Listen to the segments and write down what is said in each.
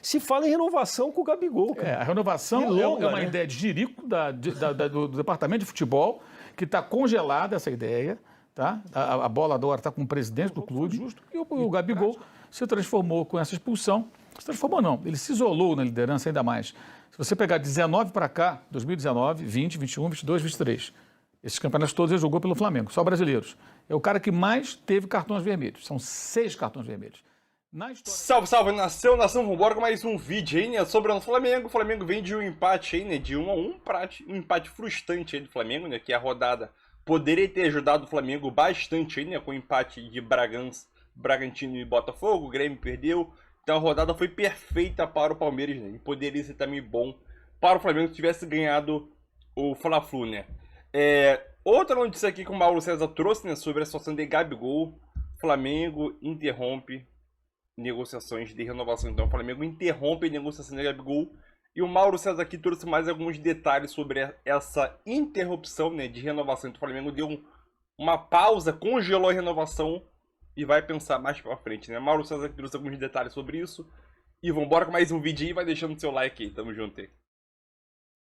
Se fala em renovação com o Gabigol, cara. A renovação longa, é uma né? ideia de jirico do departamento de futebol, que está congelada essa ideia. Tá? A bola agora está com o presidente do clube. Justo. E o Gabigol se transformou com essa expulsão. Se transformou não, ele se isolou na liderança ainda mais. Se você pegar 19 para cá, 2019, 20, 21, 22, 23, esses campeonatos todos ele jogou pelo Flamengo, só brasileiros. É o cara que mais teve cartões vermelhos, são 6 cartões vermelhos. Salve, salve, nação, vambora com mais um vídeo aí, né, sobre o Flamengo. O Flamengo vem de um empate aí, né, de 1-1, um empate frustrante aí do Flamengo, né, que a rodada poderia ter ajudado o Flamengo bastante aí, né, com o empate de Bragantino e Botafogo, o Grêmio perdeu. Então a rodada foi perfeita para o Palmeiras, né, e poderia ser também bom para o Flamengo se tivesse ganhado o Fla-Flu, né. Outra notícia aqui que o Mauro César trouxe, né, sobre a situação de Gabigol. Flamengo interrompe negociações de renovação. Então o Flamengo interrompe a negociação de Gabigol. E o Mauro César aqui trouxe mais alguns detalhes sobre essa interrupção, né, de renovação. Então o Flamengo deu uma pausa, congelou a renovação e vai pensar mais pra frente, né? Mauro César aqui trouxe alguns detalhes sobre isso. E vambora com mais um vídeo aí, vai deixando seu like aí, tamo junto aí.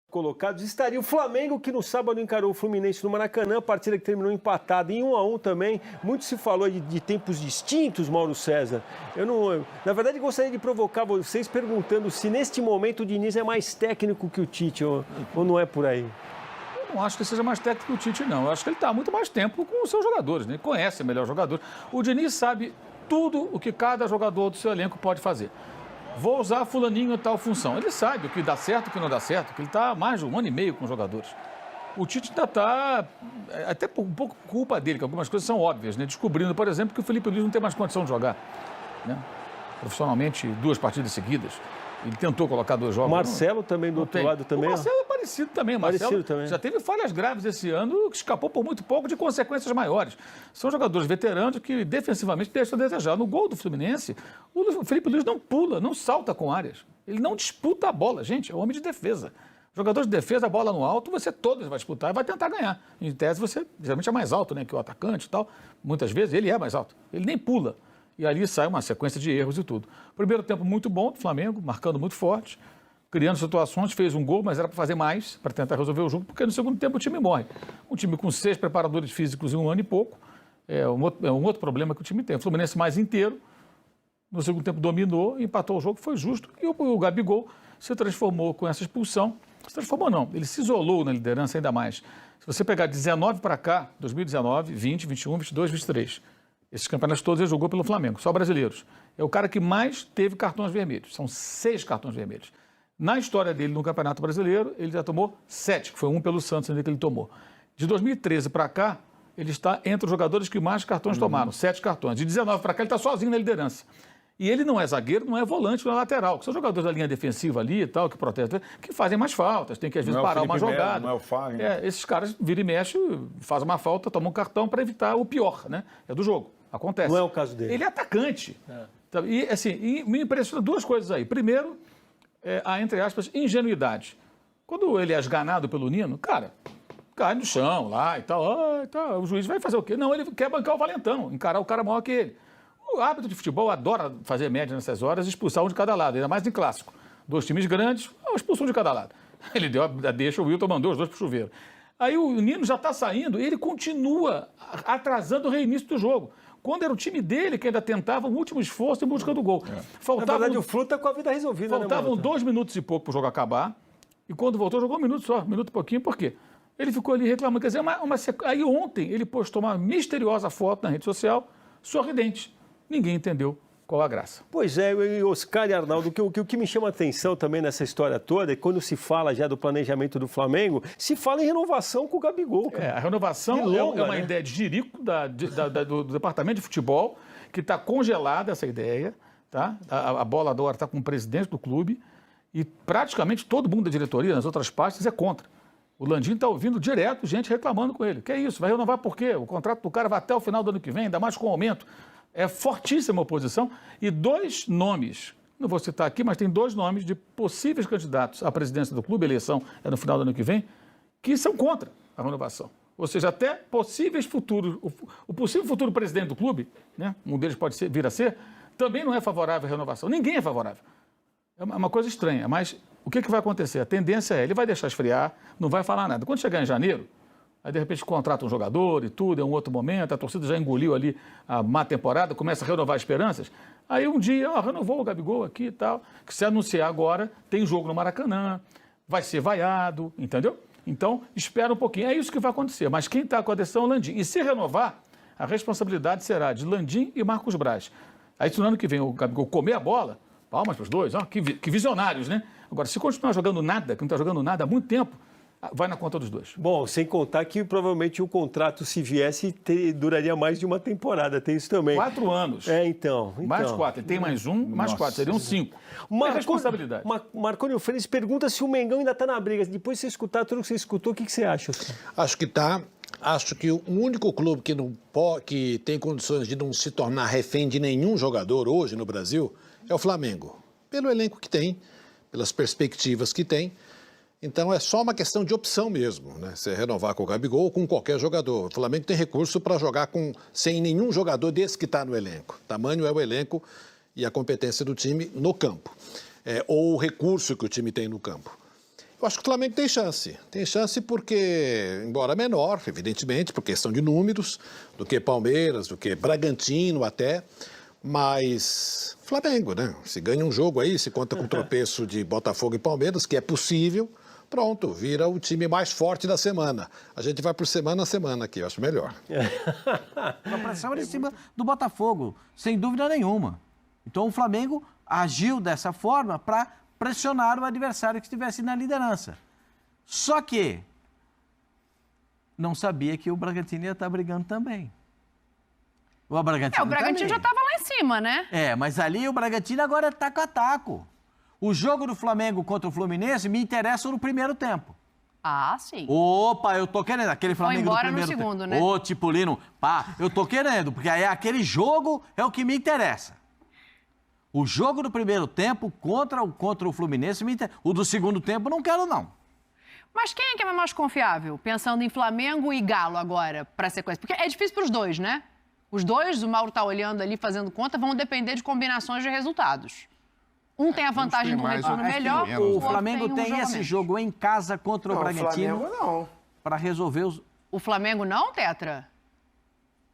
Colocados estaria o Flamengo, que no sábado encarou o Fluminense no Maracanã, partida que terminou empatada em 1-1 também. Muito se falou de tempos distintos, Mauro César. Na verdade, gostaria de provocar vocês perguntando se neste momento o Diniz é mais técnico que o Tite, ou não é por aí? Eu não acho que seja mais técnico que o Tite, não. Eu acho que ele está há muito mais tempo com os seus jogadores, né? Ele conhece melhor jogadores. O Diniz sabe tudo o que cada jogador do seu elenco pode fazer. Vou usar fulaninho em tal função. Ele sabe o que dá certo e o que não dá certo, que ele está há mais de 1 ano e meio com os jogadores. O Tite ainda está, até por um pouco culpa dele, que algumas coisas são óbvias, né? Descobrindo, por exemplo, que o Felipe Luiz não tem mais condição de jogar, né? Profissionalmente, 2 partidas seguidas. Ele tentou colocar 2 jogos. Marcelo também do outro lado também. O Marcelo é parecido também. Marcelo também. Já teve falhas graves esse ano, que escapou por muito pouco de consequências maiores. São jogadores veteranos que defensivamente deixam a desejar. No gol do Fluminense, o Felipe Luiz não pula, não salta com áreas. Ele não disputa a bola, gente, é um homem de defesa. Jogador de defesa, a bola no alto, você todos vai disputar e vai tentar ganhar. Em tese, você geralmente é mais alto, né, que o atacante e tal. Muitas vezes ele é mais alto. Ele nem pula. E ali sai uma sequência de erros e tudo. Primeiro tempo muito bom do Flamengo, marcando muito forte, criando situações, fez um gol, mas era para fazer mais, para tentar resolver o jogo, porque no segundo tempo o time morre. Um time com 6 preparadores físicos em 1 ano e pouco, é um outro problema que o time tem. O Fluminense mais inteiro, no segundo tempo dominou, empatou o jogo, foi justo, e o Gabigol se transformou com essa expulsão. Se transformou não, ele se isolou na liderança ainda mais. Se você pegar 19 para cá, 2019, 20, 21, 22, 23... Esses campeonatos todos ele jogou pelo Flamengo, só brasileiros. É o cara que mais teve cartões vermelhos, são 6 cartões vermelhos. Na história dele no Campeonato Brasileiro, ele já tomou 7, que foi 1 pelo Santos ainda que ele tomou. De 2013 para cá, ele está entre os jogadores que mais cartões tomaram, 7 cartões. De 19 para cá, ele está sozinho na liderança. E ele não é zagueiro, não é volante, não é lateral, que são jogadores da linha defensiva ali e tal, que protegem, que fazem mais faltas, tem que às vezes parar uma jogada. Não é o Fagner. Esses caras viram e mexem, fazem uma falta, tomam um cartão para evitar o pior, né? É do jogo. Acontece. Não é o caso dele. Ele é atacante. E, assim, me impressiona 2 coisas aí. Primeiro, a, entre aspas, ingenuidade. Quando ele é esganado pelo Nino, cara, cai no chão lá e tal, o juiz vai fazer o quê? Não, ele quer bancar o valentão, encarar o cara maior que ele. O árbitro de futebol adora fazer média nessas horas e expulsar um de cada lado, ainda mais em clássico. 2 times grandes, expulsou um de cada lado. Ele deu a deixa, o Wilton mandou os 2 pro chuveiro. Aí o Nino já está saindo e ele continua atrasando o reinício do jogo. Quando era o time dele que ainda tentava um último esforço em busca do gol. Na verdade, o Flu está com a vida resolvida, Faltavam 2 minutos e pouco para o jogo acabar. E quando voltou, jogou 1 minuto só, 1 minuto e pouquinho. Por quê? Ele ficou ali reclamando. Quer dizer, aí ontem ele postou uma misteriosa foto na rede social, sorridente. Ninguém entendeu qual a graça. Pois é, e Oscar e Arnaldo, o que me chama a atenção também nessa história toda é que quando se fala já do planejamento do Flamengo, se fala em renovação com o Gabigol. Cara. A renovação longa, é uma né? ideia de jirico do departamento de futebol, que está congelada essa ideia, tá? A bola agora está com o presidente do clube e praticamente todo mundo da diretoria, nas outras partes, é contra. O Landim está ouvindo direto gente reclamando com ele. Que é isso? Vai renovar por quê? O contrato do cara vai até o final do ano que vem, ainda mais com o aumento. É fortíssima a oposição e 2 nomes, não vou citar aqui, mas tem 2 nomes de possíveis candidatos à presidência do clube, a eleição é no final do ano que vem, que são contra a renovação. Ou seja, até possíveis futuros, o possível futuro presidente do clube, né, um deles pode vir a ser, também não é favorável à renovação. Ninguém é favorável. É uma coisa estranha, mas o que vai acontecer? A tendência é, ele vai deixar esfriar, não vai falar nada. Quando chegar em janeiro, aí de repente contrata um jogador e tudo, é um outro momento, a torcida já engoliu ali a má temporada, começa a renovar esperanças. Aí um dia, renovou o Gabigol aqui e tal, que se anunciar agora, tem jogo no Maracanã, vai ser vaiado, entendeu? Então, espera um pouquinho. É isso que vai acontecer. Mas quem está com a decisão é o Landim. E se renovar, a responsabilidade será de Landim e Marcos Braz. Aí, no ano que vem, o Gabigol comer a bola, palmas para os dois, que visionários, né? Agora, se continuar jogando nada, que não está jogando nada há muito tempo, vai na conta dos dois. Bom, sem contar que provavelmente o contrato, se viesse, duraria mais de uma temporada. Tem isso também. 4 anos. Então. Mais 4. Ele tem mais um, mais 4. Seriam 5. É responsabilidade. Marconi Freitas pergunta se o Mengão ainda está na briga. Depois de você escutar tudo que você escutou, o que você acha? Acho que está. Acho que o único clube que tem condições de não se tornar refém de nenhum jogador hoje no Brasil é o Flamengo. Pelo elenco que tem, pelas perspectivas que tem. Então é só uma questão de opção mesmo, né? Você renovar com o Gabigol ou com qualquer jogador. O Flamengo tem recurso para jogar sem nenhum jogador desse que está no elenco. O tamanho é o elenco e a competência do time no campo. Ou o recurso que o time tem no campo. Eu acho que o Flamengo tem chance. Tem chance porque, embora menor, evidentemente, por questão de números, do que Palmeiras, do que Bragantino até, mas Flamengo, né? Se ganha um jogo aí, se conta com o tropeço de Botafogo e Palmeiras, que é possível, pronto, vira o time mais forte da semana. A gente vai por semana a semana aqui, eu acho melhor. A pressão era em cima do Botafogo, sem dúvida nenhuma. Então o Flamengo agiu dessa forma para pressionar o adversário que estivesse na liderança. Só que não sabia que o Bragantino ia estar brigando também. O Bragantino já estava lá em cima, né? Mas ali o Bragantino agora é taco a taco. O jogo do Flamengo contra o Fluminense me interessa no primeiro tempo. Ah, sim. Opa, eu tô querendo. Aquele Flamengo do primeiro tempo. No segundo, né? Ô, Tipolino, eu tô querendo, porque aí aquele jogo é o que me interessa. O jogo do primeiro tempo contra o Fluminense me interessa. O do segundo tempo não quero, não. Mas quem é que é mais confiável? Pensando em Flamengo e Galo agora, para a sequência. Porque é difícil para os dois, né? Os dois, o Mauro tá olhando ali, fazendo conta, vão depender de combinações de resultados. Um tem a vantagem do retorno melhor, o Flamengo tem esse jogo em casa contra o Bragantino. O Flamengo não. Para resolver os... O Flamengo não, Tetra?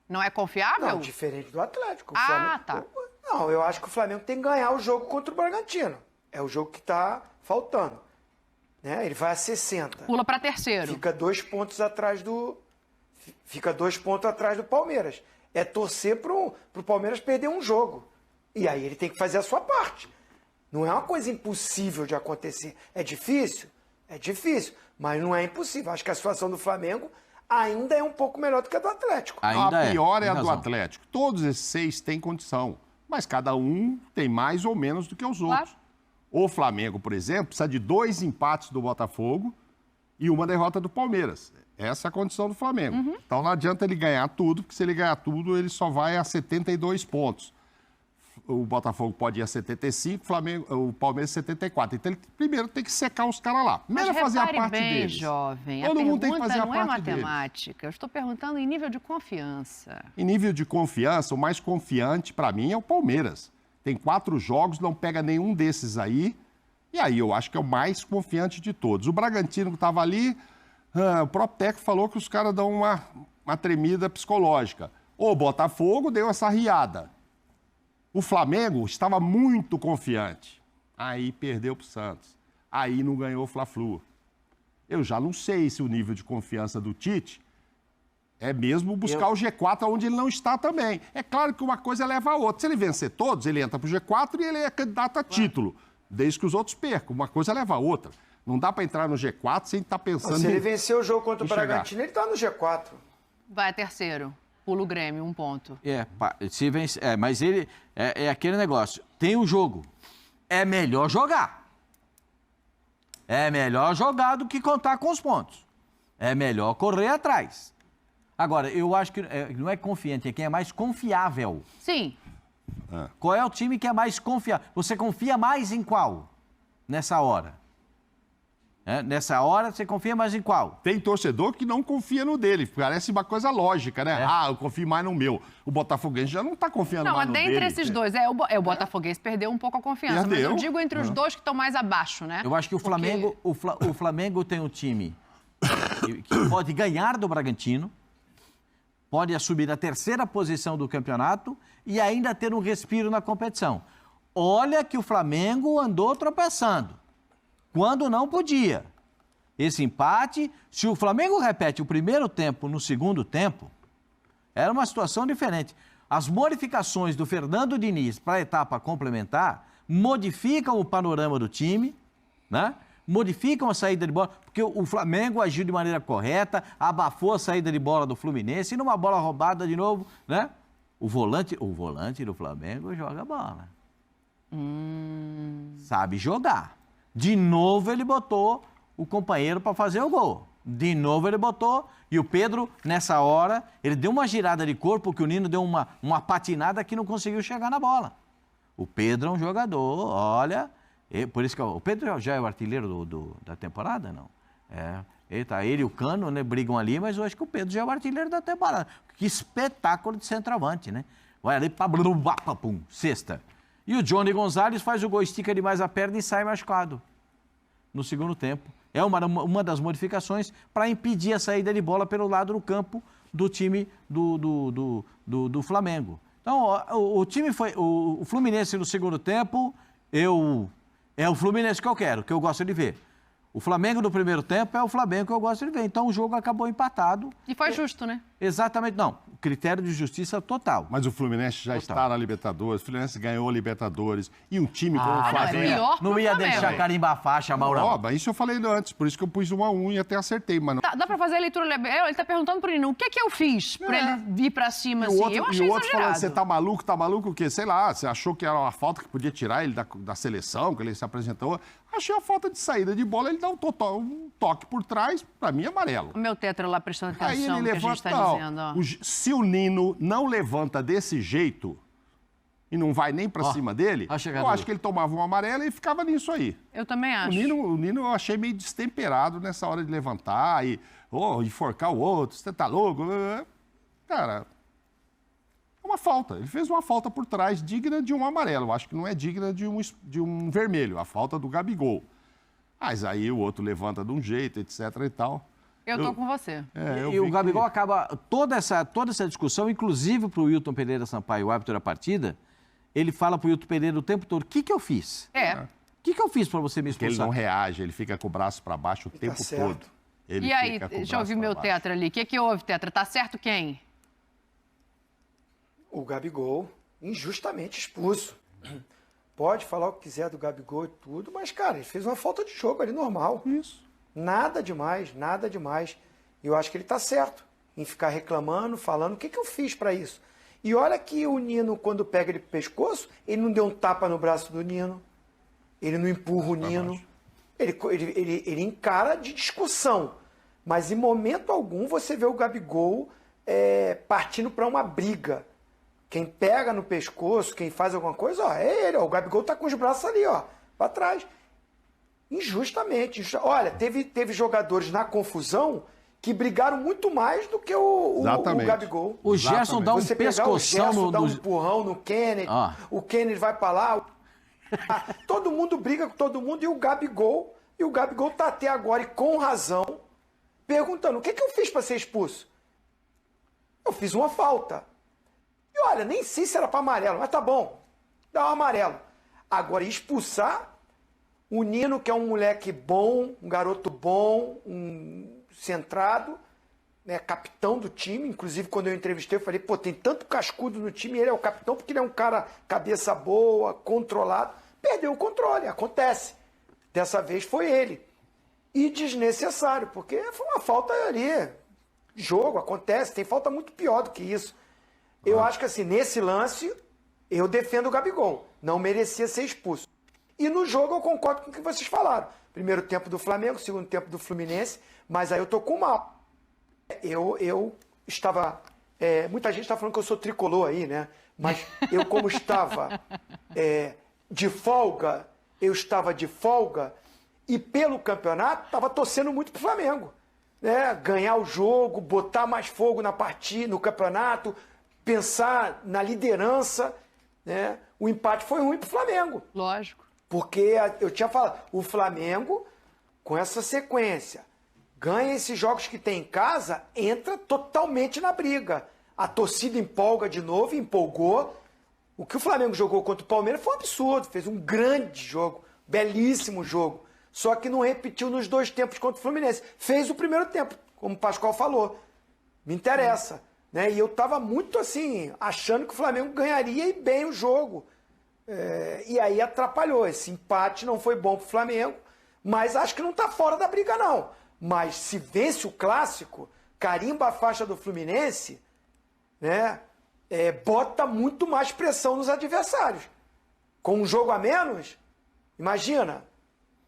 Não é confiável? Não, diferente do Atlético. Tá. Não, eu acho que o Flamengo tem que ganhar o jogo contra o Bragantino. É o jogo que tá faltando. Né? Ele vai a 60. Pula para terceiro. Fica 2 pontos atrás do Palmeiras. É torcer pro Palmeiras perder um jogo. E aí ele tem que fazer a sua parte. Não é uma coisa impossível de acontecer. É difícil? É difícil. Mas não é impossível. Acho que a situação do Flamengo ainda é um pouco melhor do que a do Atlético. A pior é a do Atlético. Todos esses 6 têm condição. Mas cada um tem mais ou menos do que os outros. Claro. O Flamengo, por exemplo, precisa de 2 empates do Botafogo e uma derrota do Palmeiras. Essa é a condição do Flamengo. Então não adianta ele ganhar tudo, porque se ele ganhar tudo, ele só vai a 72 pontos. O Botafogo pode ir a 75, o Palmeiras 74. Então ele primeiro tem que secar os caras lá. Primeiro fazer a parte bem, deles. Jovem, Todo a mundo tem que pergunta fazer a não é parte deles. matemática. Eu estou perguntando em nível de confiança. Em nível de confiança, o mais confiante para mim é o Palmeiras. Tem 4 jogos, não pega nenhum desses aí. E aí eu acho que é o mais confiante de todos. O Bragantino que estava ali, o próprio técnico falou que os caras dão uma tremida psicológica. O Botafogo deu essa riada. O Flamengo estava muito confiante. Aí perdeu para o Santos. Aí não ganhou o Fla-Flu. Eu já não sei se o nível de confiança do Tite é mesmo buscar o G4 onde ele não está também. É claro que uma coisa leva a outra. Se ele vencer todos, ele entra para o G4 e ele é candidato a título. Desde que os outros percam. Uma coisa leva a outra. Não dá para entrar no G4 sem estar pensando Se ele vencer o jogo contra o Bragantino, ele está no G4. Vai a terceiro. Pula o Grêmio, 1 ponto. Se vencer, mas ele é aquele negócio. Tem o jogo. É melhor jogar. É melhor jogar do que contar com os pontos. É melhor correr atrás. Agora, eu acho que não é confiante, é quem é mais confiável. Sim. Qual é o time que é mais confiável? Você confia mais em qual nessa hora? Nessa hora, você confia mais em qual? Tem torcedor que não confia no dele. Parece uma coisa lógica, né? Eu confio mais no meu. O Botafoguense já não tá confiando Não, mais mas no dentre dele. esses dois, o Botafoguense perdeu um pouco a confiança. Mas Perdeu. eu digo entre os dois que estão mais abaixo, né? Eu acho que o Flamengo, o Flamengo tem um time que pode ganhar do Bragantino, pode assumir a 3ª posição do campeonato e ainda ter um respiro na competição. Olha que o Flamengo andou tropeçando, quando não podia. Esse empate, se o Flamengo repete o primeiro tempo no segundo tempo, era uma situação diferente. As modificações do Fernando Diniz para a etapa complementar modificam o panorama do time, né? Modificam a saída de bola, porque o Flamengo agiu de maneira correta, abafou a saída de bola do Fluminense, e numa bola roubada de novo, né? O volante do Flamengo joga bola. Sabe jogar. De novo ele botou o companheiro para fazer o gol. De novo ele botou, e o Pedro, nessa hora, ele deu uma girada de corpo, que o Nino deu uma patinada que não conseguiu chegar na bola. O Pedro é um jogador, olha... Por isso que o Pedro já é o artilheiro da temporada, não? Ele e o Cano, né, brigam ali, mas eu acho que o Pedro já é o artilheiro da temporada. Que espetáculo de centroavante, né? Vai ali, pum, sexta. E o Johnny Gonzalez faz o gol, estica demais a perna e sai machucado no segundo tempo. É uma das modificações para impedir a saída de bola pelo lado do campo do time do Flamengo. Então, o time foi... O Fluminense no segundo tempo, é o Fluminense que eu quero, que eu gosto de ver. O Flamengo do primeiro tempo é o Flamengo que eu gosto de ver. Então o jogo acabou empatado. E foi justo, né? Exatamente, não. Critério de justiça total. Mas o Fluminense já está na Libertadores, o Fluminense ganhou a Libertadores. E um time como o Flamengo... Não ia deixar carimbar a faixa, Maurão. Mas isso eu falei antes, por isso que eu pus 1-1 e até acertei. Mas não... Dá pra fazer a leitura... Ele tá perguntando pro Nino, o que eu fiz pra ele vir pra cima assim? Eu achei e o outro exagerado. falando, você tá maluco o quê? Sei lá, você achou que era uma falta que podia tirar ele da seleção, que ele se apresentou. Achei a falta de saída de bola, ele dá um toque por trás, pra mim, amarelo. O meu tetra lá prestando atenção Aí ele no que a levanta, gente tá dizendo. Ó. Se o Nino não levanta desse jeito e não vai nem pra cima dele, eu acho que ele tomava um amarelo e ficava nisso aí. Eu também acho. O Nino eu achei meio destemperado nessa hora de levantar e enforcar o outro, você tá louco? Cara, é uma falta. Ele fez uma falta por trás digna de um amarelo. Eu acho que não é digna de um vermelho, a falta do Gabigol. Mas aí o outro levanta de um jeito, etc e tal. Eu tô com você. E o Gabigol acaba toda essa discussão, inclusive para o Wilton Pereira Sampaio, o árbitro da partida, ele fala para o Wilton Pereira o tempo todo, o que eu fiz? O que eu fiz para você me Porque ele expulsar? não reage, ele fica com o braço para baixo o tempo todo. E aí, deixa eu ouvir meu tetra ali. O que houve, tetra? Tá certo quem? O Gabigol, injustamente expulso. Pode falar o que quiser do Gabigol e tudo, mas, cara, ele fez uma falta de jogo ali, normal. Isso. Nada demais, nada demais. E eu acho que ele tá certo em ficar reclamando, falando, o que eu fiz para isso? E olha que o Nino, quando pega ele pro pescoço, ele não deu um tapa no braço do Nino, ele não empurra o Nino, ele encara de discussão. Mas em momento algum você vê o Gabigol partindo para uma briga. Quem pega no pescoço, quem faz alguma coisa, é ele. O Gabigol tá com os braços ali, para trás. Injustamente. Olha, teve jogadores na confusão que brigaram muito mais do que o Gabigol. O Gerson dá um Você pegar o Gerson, dá um empurrão no Kennedy, o Kennedy vai para lá. Todo mundo briga com todo mundo e o Gabigol tá até agora, e com razão, perguntando, o que eu fiz para ser expulso? Eu fiz uma falta. E olha, nem sei se era para amarelo, mas tá bom, dá um amarelo. Agora, expulsar o Nino, que é um moleque bom, um garoto bom, um centrado, né, capitão do time. Inclusive, quando eu entrevistei, eu falei, tem tanto cascudo no time, ele é o capitão porque ele é um cara cabeça boa, controlado. Perdeu o controle, acontece. Dessa vez foi ele. E desnecessário, porque foi uma falta ali. Jogo, acontece, tem falta muito pior do que isso. Eu acho que assim, nesse lance, eu defendo o Gabigol. Não merecia ser expulso. E no jogo eu concordo com o que vocês falaram. Primeiro tempo do Flamengo, segundo tempo do Fluminense, mas aí eu tô com mal. Eu estava... muita gente está falando que eu sou tricolor aí, né? Mas eu, como estava de folga, e pelo campeonato estava torcendo muito pro Flamengo. Né? Ganhar o jogo, botar mais fogo na partida, no campeonato, pensar na liderança. Né? O empate foi ruim pro Flamengo. Lógico. Porque eu tinha falado, o Flamengo, com essa sequência, ganha esses jogos que tem em casa, entra totalmente na briga. A torcida empolga de novo, empolgou. O que o Flamengo jogou contra o Palmeiras foi um absurdo, fez um grande jogo, belíssimo jogo. Só que não repetiu nos 2 tempos contra o Fluminense. Fez o primeiro tempo, como o Pascoal falou. Me interessa. Né? E eu estava muito assim, achando que o Flamengo ganharia e bem o jogo. E aí atrapalhou. Esse empate não foi bom para o Flamengo, mas acho que não está fora da briga, não. Mas se vence o clássico, carimba a faixa do Fluminense, né? Bota muito mais pressão nos adversários. Com um jogo a menos, imagina,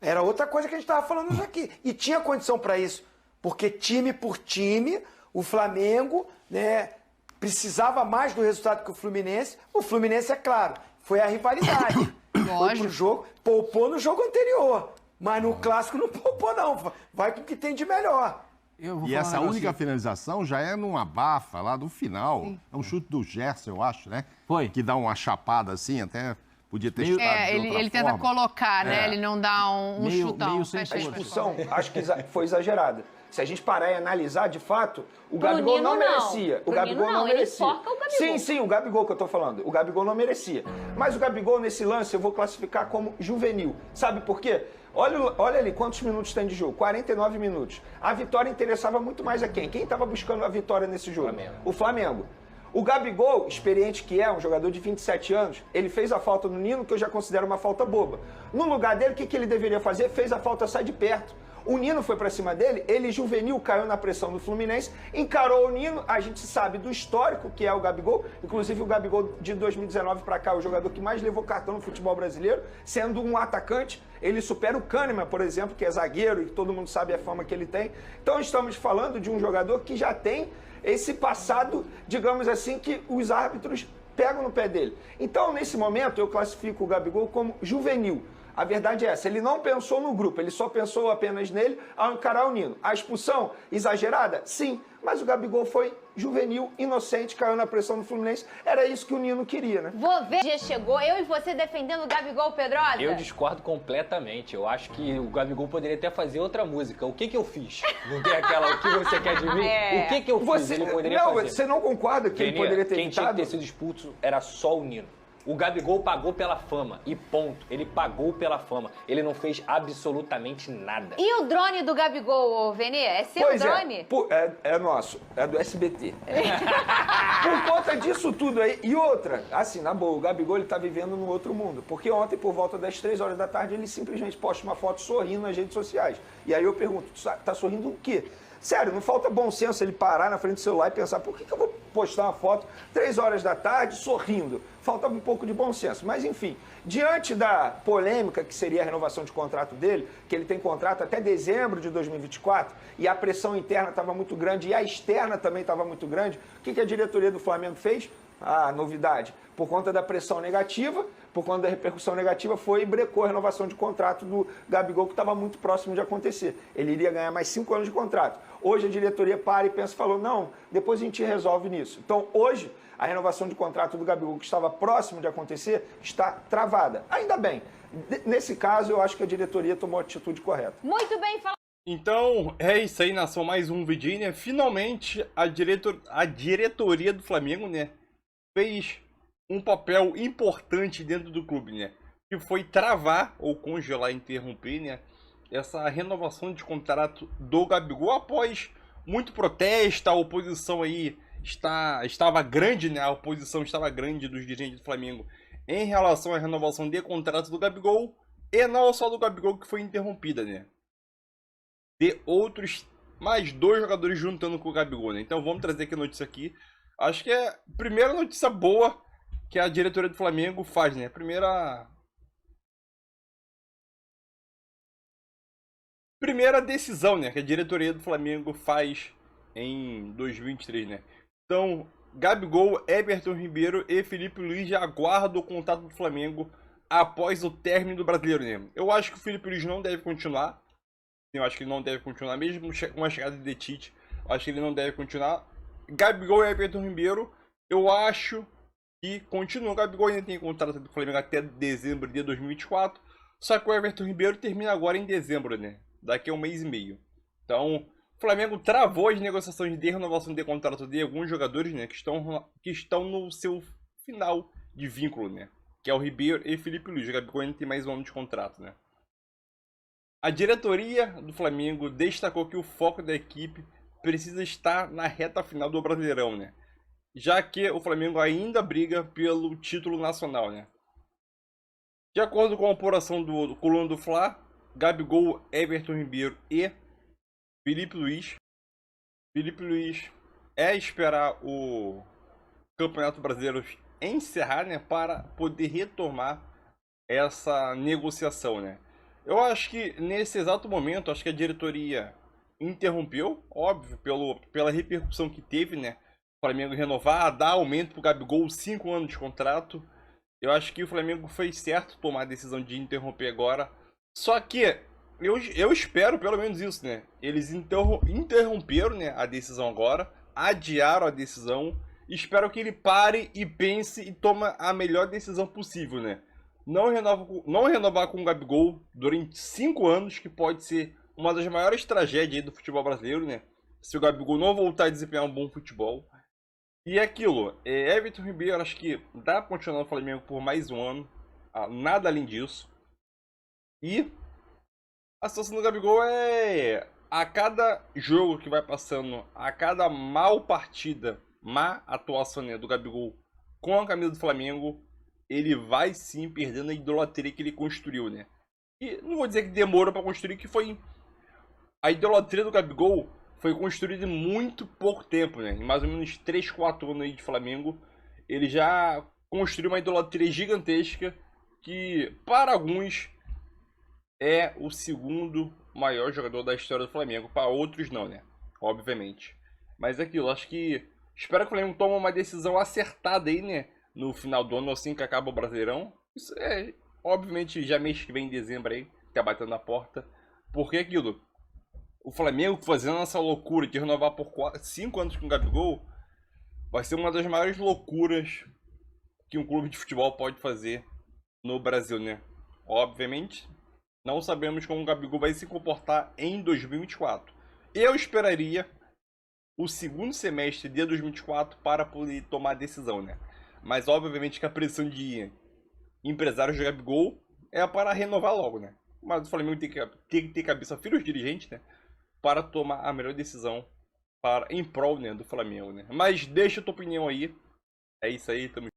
era outra coisa que a gente estava falando aqui. E tinha condição para isso, porque time por time, o Flamengo, né, precisava mais do resultado que o Fluminense. O Fluminense, é claro, foi a rivalidade. Foi pro jogo, poupou no jogo anterior. Mas no clássico não poupou, não. Vai com o que tem de melhor. E essa única finalização já é numa bafa lá do final. Sim. É um chute do Gerson, eu acho, né? Foi. Que dá uma chapada assim, até podia ter chutado de outra ele tenta colocar, né? Ele não dá um chutão. A expulsão, acho que foi exagerada. Se a gente parar e analisar, de fato, o Gabigol não merecia. O Gabigol não merecia. Ele foca o Gabigol. Sim, o Gabigol que eu tô falando. O Gabigol não merecia. Mas o Gabigol, nesse lance, eu vou classificar como juvenil. Sabe por quê? Olha ali quantos minutos tem de jogo. 49 minutos. A vitória interessava muito mais a quem? Quem estava buscando a vitória nesse jogo? O Flamengo. O Gabigol, experiente que é, um jogador de 27 anos, ele fez a falta no Nino, que eu já considero uma falta boba. No lugar dele, o que ele deveria fazer? Fez a falta, sai de perto. O Nino foi pra cima dele, ele juvenil, caiu na pressão do Fluminense, encarou o Nino, a gente sabe do histórico que é o Gabigol, inclusive o Gabigol de 2019 pra cá é o jogador que mais levou cartão no futebol brasileiro, sendo um atacante, ele supera o Kahneman, por exemplo, que é zagueiro e todo mundo sabe a fama que ele tem. Então estamos falando de um jogador que já tem esse passado, digamos assim, que os árbitros pegam no pé dele. Então, nesse momento, eu classifico o Gabigol como juvenil. A verdade é essa, ele não pensou no grupo, ele só pensou apenas nele ao encarar o Nino. A expulsão exagerada? Sim, mas o Gabigol foi juvenil, inocente, caiu na pressão do Fluminense. Era isso que o Nino queria, né? Vou ver, dia chegou, eu e você defendendo o Gabigol, Pedrosa. Eu discordo completamente. Eu acho que o Gabigol poderia até fazer outra música. O que eu fiz? Não tem aquela, o que você quer de mim? O que eu fiz? Ele poderia fazer. Você não concorda que ele poderia ter Quem evitado? tinha que ter sido expulso era só o Nino. O Gabigol pagou pela fama, e ponto. Ele pagou pela fama. Ele não fez absolutamente nada. E o drone do Gabigol, Vene? É seu drone? É nosso, é do SBT. Por conta disso tudo aí. E outra, assim, na boa, o Gabigol ele tá vivendo num outro mundo. Porque ontem, por volta das 3 horas da tarde, ele simplesmente posta uma foto sorrindo nas redes sociais. E aí eu pergunto, tá sorrindo o quê? Sério, não falta bom senso ele parar na frente do celular e pensar, por que eu vou postar uma foto 3 horas da tarde sorrindo? Falta um pouco de bom senso. Mas, enfim, diante da polêmica que seria a renovação de contrato dele, que ele tem contrato até dezembro de 2024, e a pressão interna estava muito grande e a externa também estava muito grande, o que a diretoria do Flamengo fez? Ah, novidade. Por conta da pressão negativa, por conta da repercussão negativa, foi e brecou a renovação de contrato do Gabigol, que estava muito próximo de acontecer. Ele iria ganhar mais 5 anos de contrato. Hoje a diretoria para e pensa e falou, não, depois a gente resolve nisso. Então, hoje, a renovação de contrato do Gabigol, que estava próximo de acontecer, está travada. Ainda bem. Nesse caso, eu acho que a diretoria tomou a atitude correta. Muito bem falado. Então, é isso aí, nação, mais um vídeo, né? Finalmente, a diretoria do Flamengo, né, fez um papel importante dentro do clube, né? Que foi travar ou congelar, interromper, né? Essa renovação de contrato do Gabigol após muito protesto, a oposição aí estava grande, né? A oposição estava grande dos dirigentes do Flamengo em relação à renovação de contrato do Gabigol, e não só do Gabigol que foi interrompida, né? De outros, mais 2 jogadores juntando com o Gabigol, né? Então vamos trazer aqui a notícia aqui. Acho que é a primeira notícia boa que a diretoria do Flamengo faz, né? Primeira decisão, né, que a diretoria do Flamengo faz em 2023, né? Então, Gabigol, Everton Ribeiro e Felipe Luiz já aguardam o contato do Flamengo após o término do Brasileiro, né? Eu acho que o Felipe Luiz não deve continuar. Eu acho que ele não deve continuar, mesmo com a chegada de Tite. Eu acho que ele não deve continuar. Gabigol e Everton Ribeiro, eu acho que continua. O Gabigol ainda tem contrato do Flamengo até dezembro de 2024. Só que o Everton Ribeiro termina agora em dezembro, né? Daqui a 1 mês e meio. Então, o Flamengo travou as negociações de renovação de contrato de alguns jogadores, né? Que estão no seu final de vínculo, né? Que é o Ribeiro e Felipe Luiz. O Gabigol ainda tem mais um ano de contrato, né? A diretoria do Flamengo destacou que o foco da equipe precisa estar na reta final do Brasileirão, né? Já que o Flamengo ainda briga pelo título nacional, né? De acordo com a apuração do Coluna do Fla, Gabigol, Everton Ribeiro e Felipe Luiz é esperar o Campeonato Brasileiro encerrar, né, para poder retomar essa negociação, né? Eu acho que nesse exato momento, acho que a diretoria interrompeu, óbvio, pela repercussão que teve, né? O Flamengo renovar, dar aumento pro Gabigol, 5 anos de contrato. Eu acho que o Flamengo fez certo tomar a decisão de interromper agora. Só que eu espero pelo menos isso, né? Eles interromperam, né, a decisão agora, adiaram a decisão. Espero que ele pare e pense e tome a melhor decisão possível, né? Não renovar com o Gabigol durante 5 anos, que pode ser uma das maiores tragédias do futebol brasileiro, né? Se o Gabigol não voltar a desempenhar um bom futebol. E aquilo, Everton Ribeiro, acho que dá pra continuar no Flamengo por mais um ano. Nada além disso. E a situação do Gabigol é... A cada jogo que vai passando, a cada má atuação, né, do Gabigol com a camisa do Flamengo, ele vai sim perdendo a idolatria que ele construiu, né? E não vou dizer que demorou para construir, que foi... A idolatria do Gabigol foi construída em muito pouco tempo, né? Em mais ou menos 3, 4 anos aí de Flamengo, ele já construiu uma idolatria gigantesca que, para alguns, é o segundo maior jogador da história do Flamengo. Para outros não, né? Obviamente. Mas é aquilo, acho que... Espero que o Flamengo tome uma decisão acertada aí, né? No final do ano, assim que acaba o Brasileirão. Isso é, obviamente, já mês que vem, em dezembro aí, tá batendo na porta. Porque aquilo, o Flamengo fazendo essa loucura de renovar por 5 anos com o Gabigol, vai ser uma das maiores loucuras que um clube de futebol pode fazer no Brasil, né? Obviamente, não sabemos como o Gabigol vai se comportar em 2024. Eu esperaria o segundo semestre de 2024 para poder tomar a decisão, né? Mas obviamente que a pressão de empresários de Gabigol é para renovar logo, né? Mas o Flamengo tem que ter cabeça firme, os dirigentes, né? Para tomar a melhor decisão em prol, né, do Flamengo, né? Mas deixa a tua opinião aí. É isso aí, tamo